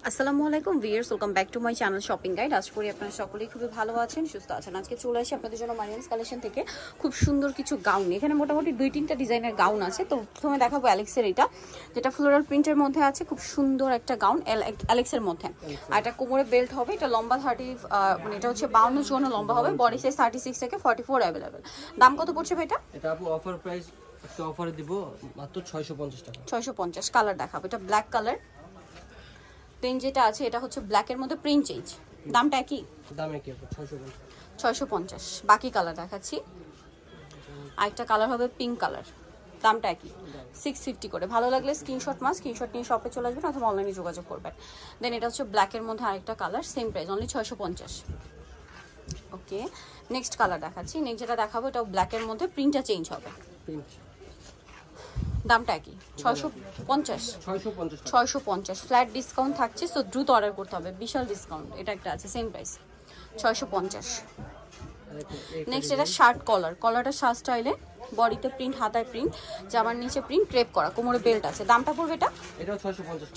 আসসালামু আলাইকুম viewers, welcome back to my channel shopping guide. আশা করি আপনারা সকলেই খুবই ভালো আছেন, সুস্থ আছেন। আজকে চলে আসি আপনাদের জন্য মারিয়ান্স কালেকশন থেকে খুব সুন্দর কিছু গাউন। এখানে মোটামুটি 2-3টা ডিজাইনের গাউন আছে। তো প্রথমে দেখাবো অ্যালেক্সের এটা, যেটা ফ্লোরাল প্রিন্টের মধ্যে আছে। খুব সুন্দর একটা গাউন অ্যালেক্সের মধ্যে। আর এটা কোমরে বেল্ট হবে, এটা লম্বা 30 মানে এটা হচ্ছে 52-54 লম্বা হবে, বডি সাইজ 36 থেকে 44 অ্যাভেলেবেল। দাম কত পড়ছে ভাই এটা? এটা আপু অফার প্রাইস, একটা অফারে দিব মাত্র 650 টাকা। 650। কালার দেখাবো, এটা ব্ল্যাক কালার। প্রিন্ট যেটা আছে এটা হচ্ছে ব্ল্যাকের মধ্যে প্রিন্ট চেঞ্জ। দামটা একই? দাম একই আপু, 650। বাকি কালার দেখাচ্ছি। আরেকটা কালার হবে পিঙ্ক কালার, দামটা একই 650 করে। ভালো লাগলে স্ক্রিনশট নিয়ে শপে চলে আসবেন অথবা অনলাইনে যোগাযোগ করবেন। দেন এটা হচ্ছে ব্ল্যাকের মধ্যে আরেকটা কালার, সেম প্রাইস অনলি 650। ওকে, নেক্সট কালার দেখাচ্ছি। নেক্সট যেটা দেখাবো এটাও ব্ল্যাকের মধ্যে, প্রিন্টটা চেঞ্জ হবে। দামটা একই 650। ফ্ল্যাট ডিসকাউন্ট থাকছে, সো দ্রুত অর্ডার করতে হবে। বিশাল ডিসকাউন্ট। এটা একটা আছে সেম প্রাইস 650। নেক্সট এটা শার্ট কলারটা শার্ট স্টাইলে, বডিতে প্রিন্ট, হাতায় প্রিন্ট, জামার নিচে প্রিন্ট, ক্রেপ করা, কোমরে বেল্ট আছে। দামটা পড়বে এটা? এটাও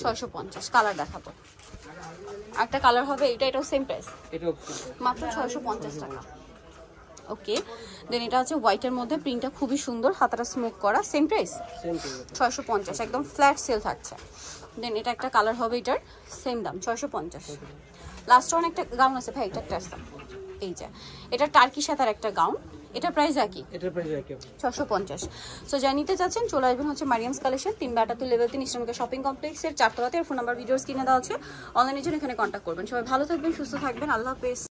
650। কালার দেখাবো। একটা কালার হবে এটাও সেম প্রাইস, এটাও মাত্র 650 টাকা। ওকে, দেন এটা হচ্ছে হোয়াইটের মধ্যে, প্রিন্টটা খুবই সুন্দর, হাতাটা স্মোক করা, সেম প্রাইস 650। একদম ফ্ল্যাট সেল থাকছে। দেন এটা একটা কালার হবে, এটার সেম দাম 650। লাস্ট ওয়ান একটা গাউন আছে ভাই, এটা একটা আছে, এই যে এটা টার্কি সাথার একটা গাউন। এটা প্রাইস একই, এটার প্রাইস একই 650। সো যা নিতে চাচ্ছেন চলে আসবেন হচ্ছে মারিয়ামস কালেকশন, 3/78 লেভেল 3 ইসলামিকা শপিং কমপ্লেক্সের 4 তলাতে। ফোন নাম্বার ভিডিওস কিনে দেওয়া আছে, অনলাইনের জন্য এখানে কন্ট্যাক্ট করবেন। সবাই ভালো থাকবেন, সুস্থ থাকবেন, আল্লাহ হাফেজ।